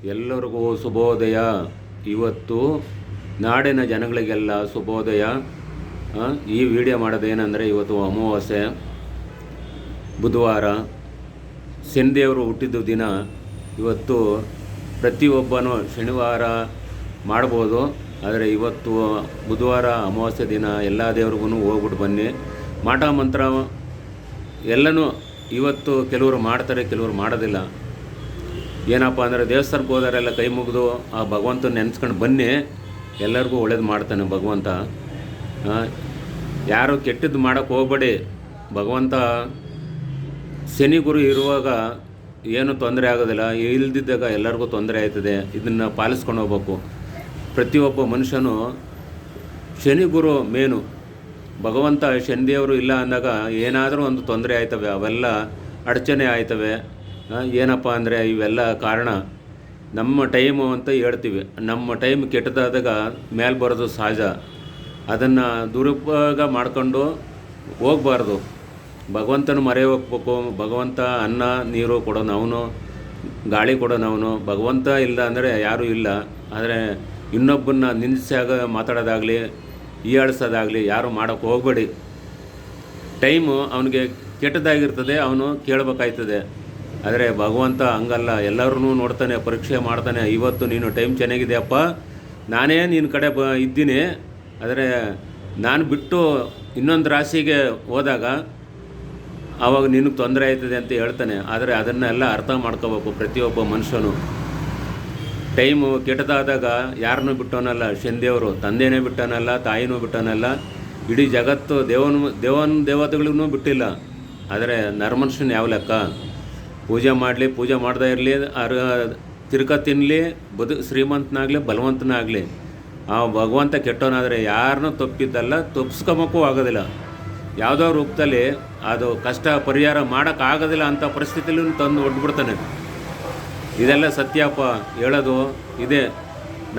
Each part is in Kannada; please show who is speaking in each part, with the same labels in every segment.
Speaker 1: ಎಲ್ಲರಿಗೂ ಶುಭೋದಯ. ಇವತ್ತು ನಾಡಿನ ಜನಗಳಿಗೆಲ್ಲ ಶುಭೋದಯ. ಈ ವಿಡಿಯೋ ಮಾಡೋದೇನೆಂದರೆ, ಇವತ್ತು ಅಮಾವಾಸ್ಯೆ, ಬುಧವಾರ, ಶನಿದೇವರು ಹುಟ್ಟಿದ ದಿನ. ಇವತ್ತು ಪ್ರತಿಯೊಬ್ಬನೂ ಶನಿವಾರ ಮಾಡ್ಬೋದು, ಆದರೆ ಇವತ್ತು ಬುಧವಾರ ಅಮಾವಾಸ್ಯೆ ದಿನ ಎಲ್ಲ ದೇವ್ರಿಗೂ ಹೋಗ್ಬಿಟ್ಟು ಬನ್ನಿ. ಮಾಟ ಮಂತ್ರ ಎಲ್ಲನೂ ಇವತ್ತು ಕೆಲವರು ಮಾಡ್ತಾರೆ, ಕೆಲವರು ಮಾಡೋದಿಲ್ಲ. ಏನಪ್ಪ ಅಂದರೆ, ದೇವಸ್ಥಾನಕ್ಕೆ ಹೋದವರೆಲ್ಲ ಕೈ ಮುಗಿದು ಆ ಭಗವಂತನ ನೆನೆಸ್ಕೊಂಡು ಬನ್ನಿ, ಎಲ್ಲರಿಗೂ ಒಳ್ಳೇದು ಮಾಡ್ತಾನೆ ಭಗವಂತ. ಯಾರು ಕೆಟ್ಟದ್ದು ಮಾಡೋಕ್ಕೆ ಹೋಗಬೇಡಿ. ಭಗವಂತ ಶನಿ ಗುರು ಇರುವಾಗ ಏನೂ ತೊಂದರೆ ಆಗೋದಿಲ್ಲ, ಇಲ್ದಿದ್ದಾಗ ಎಲ್ಲರಿಗೂ ತೊಂದರೆ ಆಯ್ತದೆ. ಇದನ್ನು ಪಾಲಿಸ್ಕೊಂಡು ಹೋಗ್ಬೇಕು ಪ್ರತಿಯೊಬ್ಬ ಮನುಷ್ಯನು. ಶನಿ ಗುರು ಮೇನು. ಭಗವಂತ ಶನಿದೇವರು ಇಲ್ಲ ಅಂದಾಗ ಏನಾದರೂ ಒಂದು ತೊಂದರೆ ಆಯ್ತವೆ, ಅವೆಲ್ಲ ಅಡಚಣೆ ಆಯ್ತವೆ. ಏನಪ್ಪ ಅಂದರೆ, ಇವೆಲ್ಲ ಕಾರಣ ನಮ್ಮ ಟೈಮು ಅಂತ ಹೇಳ್ತೀವಿ. ನಮ್ಮ ಟೈಮ್ ಕೆಟ್ಟದಾದಾಗ ಮೇಲೆ ಬರೋದು ಸಹಜ. ಅದನ್ನು ದುರುಪಯೋಗ ಮಾಡ್ಕೊಂಡು ಹೋಗಬಾರ್ದು. ಭಗವಂತನ ಮೊರೆ ಹೋಗ್ಬೇಕು. ಭಗವಂತ ಅನ್ನ ನೀರು ಕೊಡೋನು ಅವನು, ಗಾಳಿ ಕೊಡೋನು ಅವನು. ಭಗವಂತ ಇಲ್ಲ ಅಂದರೆ ಯಾರೂ ಇಲ್ಲ. ಆದರೆ ಇನ್ನೊಬ್ಬನ್ನ ನಿಂದಿಸಾಗ ಮಾತಾಡೋದಾಗಲಿ, ಹೀಯಾಳಿಸೋದಾಗಲಿ ಯಾರು ಮಾಡೋಕ್ಕೆ ಹೋಗಬೇಡಿ. ಟೈಮು ಅವನಿಗೆ ಕೆಟ್ಟದಾಗಿರ್ತದೆ, ಅವನು ಕೇಳಬೇಕಾಯ್ತದೆ. ಆದರೆ ಭಗವಂತ ಹಂಗಲ್ಲ, ಎಲ್ಲರೂ ನೋಡ್ತಾನೆ, ಪರೀಕ್ಷೆ ಮಾಡ್ತಾನೆ. ಇವತ್ತು ನೀನು ಟೈಮ್ ಚೆನ್ನಾಗಿದೆಯಪ್ಪ, ನಾನೇ ನಿನ್ನ ಕಡೆ ಇದ್ದೀನಿ, ಆದರೆ ನಾನು ಬಿಟ್ಟು ಇನ್ನೊಂದು ರಾಶಿಗೆ ಹೋದಾಗ ಆವಾಗ ನಿನಗೆ ತೊಂದರೆ ಆಯ್ತದೆ ಅಂತ ಹೇಳ್ತಾನೆ. ಆದರೆ ಅದನ್ನೆಲ್ಲ ಅರ್ಥ ಮಾಡ್ಕೋಬೇಕು ಪ್ರತಿಯೊಬ್ಬ ಮನುಷ್ಯನು. ಟೈಮು ಕೆಟ್ಟದಾದಾಗ ಯಾರನ್ನೂ ಬಿಟ್ಟವನಲ್ಲ ಶನಿದೇವರು. ತಂದೆನೇ ಬಿಟ್ಟನಲ್ಲ, ತಾಯಿನೂ ಬಿಟ್ಟನಲ್ಲ, ಇಡೀ ಜಗತ್ತು ದೇವತೆಗಳಿಗೂ ಬಿಟ್ಟಿಲ್ಲ. ಆದರೆ ನರಮನುಷ್ಯನ ಯಾವ ಲೆಕ್ಕ? ಪೂಜೆ ಮಾಡಲಿ, ಪೂಜೆ ಮಾಡದೇ ಇರಲಿ, ತಿರ್ಕ ತಿನ್ನಲಿ, ಶ್ರೀಮಂತನಾಗಲಿ ಬಲವಂತನಾಗಲಿ, ಆ ಭಗವಂತ ಕೆಟ್ಟವನಾದರೆ ಯಾರನ್ನೂ ತಪ್ಪಿದ್ದಲ್ಲ, ತಪ್ಪಿಸ್ಕೊಂಬಕ್ಕೂ ಆಗೋದಿಲ್ಲ. ಯಾವುದೋ ರೂಪದಲ್ಲಿ ಅದು ಕಷ್ಟ ಪರಿಹಾರ ಮಾಡೋಕ್ಕಾಗೋದಿಲ್ಲ ಅಂಥ ಪರಿಸ್ಥಿತಿಲೂ ತಂದು ಹೊಡ್ಬಿಡ್ತಾನೆ. ಇದೆಲ್ಲ ಸತ್ಯಪ್ಪ ಹೇಳೋದು ಇದೆ.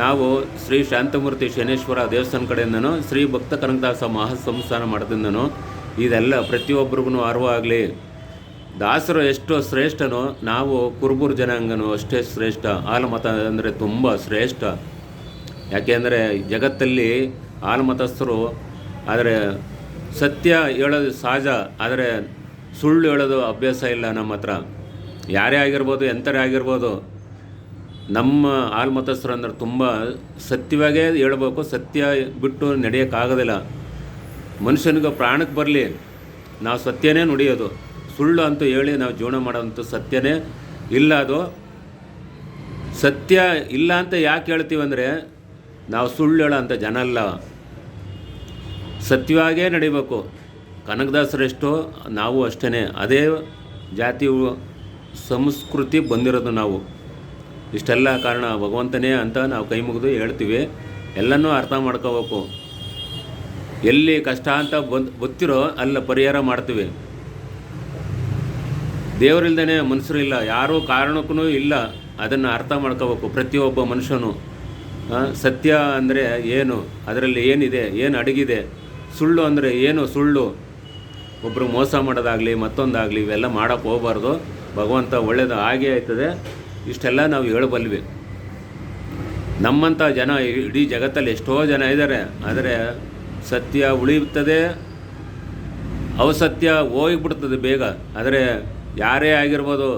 Speaker 1: ನಾವು ಶ್ರೀ ಶಾಂತಮೂರ್ತಿ ಶನೇಶ್ವರ ದೇವಸ್ಥಾನ ಕಡೆಯಿಂದನೂ, ಶ್ರೀ ಭಕ್ತ ಕನಕದಾಸ ಮಹಾಸಂಸ್ಥಾನ ಮಾಡೋದ್ರಿಂದನೂ ಇದೆಲ್ಲ ಪ್ರತಿಯೊಬ್ಬರಿಗೂ ಅರಿವಾಗಲಿ. ದಾಸರು ಎಷ್ಟು ಶ್ರೇಷ್ಠನೋ, ನಾವು ಕುರುಬೂರು ಜನಾಂಗನೂ ಅಷ್ಟೇ ಶ್ರೇಷ್ಠ. ಆಲಮತ ಅಂದರೆ ತುಂಬ ಶ್ರೇಷ್ಠ. ಯಾಕೆಂದರೆ ಜಗತ್ತಲ್ಲಿ ಆಲಮತಸ್ಥರು, ಆದರೆ ಸತ್ಯ ಹೇಳೋದು ಸಹಜ, ಆದರೆ ಸುಳ್ಳು ಹೇಳೋದು ಅಭ್ಯಾಸ ಇಲ್ಲ ನಮ್ಮ ಹತ್ರ. ಯಾರೇ ಆಗಿರ್ಬೋದು, ಎಂಥರೇ ಆಗಿರ್ಬೋದು, ನಮ್ಮ ಆಲ್ಮತಸ್ಥರು ಅಂದ್ರೆ ತುಂಬ ಸತ್ಯವಾಗೇ ಹೇಳ್ಬೇಕು. ಸತ್ಯ ಬಿಟ್ಟು ನಡೆಯೋಕ್ಕಾಗೋದಿಲ್ಲ. ಮನುಷ್ಯನಿಗೆ ಪ್ರಾಣಕ್ಕೆ ಬರಲಿ, ನಾವು ಸತ್ಯನೇ ನುಡಿಯೋದು. ಸುಳ್ಳು ಅಂತೂ ಹೇಳಿ ನಾವು ಜೀವನ ಮಾಡೋಂಥ ಸತ್ಯನೇ ಇಲ್ಲ. ಅದು ಸತ್ಯ ಇಲ್ಲ ಅಂತ ಯಾಕೆ ಹೇಳ್ತೀವಿ ಅಂದರೆ, ನಾವು ಸುಳ್ಳು ಹೇಳೋ ಅಂಥ ಜನ ಅಲ್ಲ, ಸತ್ಯವಾಗೇ ನಡಿಬೇಕು. ಕನಕದಾಸರೆಷ್ಟೋ ನಾವು ಅಷ್ಟೇ, ಅದೇ ಜಾತಿ ಸಂಸ್ಕೃತಿ ಬಂದಿರೋದು ನಾವು. ಇಷ್ಟೆಲ್ಲ ಕಾರಣ ಭಗವಂತನೇ ಅಂತ ನಾವು ಕೈ ಮುಗಿದು ಹೇಳ್ತೀವಿ. ಎಲ್ಲನೂ ಅರ್ಥ ಮಾಡ್ಕೋಬೇಕು. ಎಲ್ಲಿ ಕಷ್ಟ ಅಂತ ಗೊತ್ತಿರೋ ಅಲ್ಲ ಪರಿಹಾರ ಮಾಡ್ತೀವಿ. ದೇವರಿಲ್ದೇ ಮನುಷ್ಯರು ಇಲ್ಲ, ಯಾರೂ ಕಾರಣಕ್ಕೂ ಇಲ್ಲ. ಅದನ್ನು ಅರ್ಥ ಮಾಡ್ಕೋಬೇಕು ಪ್ರತಿಯೊಬ್ಬ ಮನುಷ್ಯನು. ಸತ್ಯ ಅಂದರೆ ಏನು, ಅದರಲ್ಲಿ ಏನಿದೆ, ಏನು ಅಡಗಿದೆ. ಸುಳ್ಳು ಅಂದರೆ ಏನು, ಸುಳ್ಳು ಒಬ್ಬರು ಮೋಸ ಮಾಡೋದಾಗಲಿ, ಮತ್ತೊಂದಾಗಲಿ, ಇವೆಲ್ಲ ಮಾಡೋಕ್ಕೆ ಹೋಗಬಾರ್ದು. ಭಗವಂತ ಒಳ್ಳೆಯದು ಆಗೇ ಆಯ್ತದೆ. ಇಷ್ಟೆಲ್ಲ ನಾವು ಹೇಳಬಲ್ವಿ. ನಮ್ಮಂಥ ಜನ ಇಡೀ ಜಗತ್ತಲ್ಲಿ ಎಷ್ಟೋ ಜನ ಇದ್ದಾರೆ, ಆದರೆ ಸತ್ಯ ಉಳಿಯುತ್ತದೆ, ಅವಸತ್ಯ ಹೋಗಿಬಿಡ್ತದೆ ಬೇಗ. ಆದರೆ ಯಾರೇ ಆಗಿರ್ಬೋದು,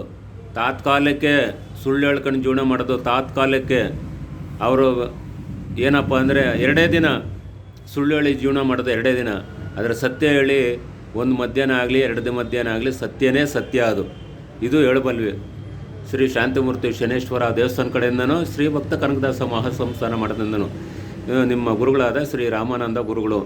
Speaker 1: ತಾತ್ಕಾಲಕ್ಕೆ ಸುಳ್ಳು ಹೇಳ್ಕೊಂಡು ಜೀವನ ಮಾಡೋದು. ತಾತ್ಕಾಲಕ್ಕೆ ಅವರು ಏನಪ್ಪ ಅಂದರೆ 2 ದಿನ ಸುಳ್ಳು ಹೇಳಿ ಜೀವನ ಮಾಡೋದು, 2 ದಿನ. ಆದರೆ ಸತ್ಯ ಹೇಳಿ ಒಂದು ಮಧ್ಯಾಹ್ನ ಆಗಲಿ, 2 ಮಧ್ಯಾಹ್ನ ಆಗಲಿ, ಸತ್ಯನೇ ಸತ್ಯ. ಅದು ಇದು ಹೇಳಬಲ್ವಿ. ಶ್ರೀ ಶಾಂತಮೂರ್ತಿ ಶನೇಶ್ವರ ದೇವಸ್ಥಾನ ಕಡೆಯಿಂದನೂ, ಶ್ರೀ ಭಕ್ತ ಕನಕದಾಸ ಮಹಾಸಂಸ್ಥಾನ ಮಾಡೋದ್ರಿಂದನೂ ನಿಮ್ಮ ಗುರುಗಳಾದ ಶ್ರೀ ರಾಮಾನಂದ ಗುರುಗಳು.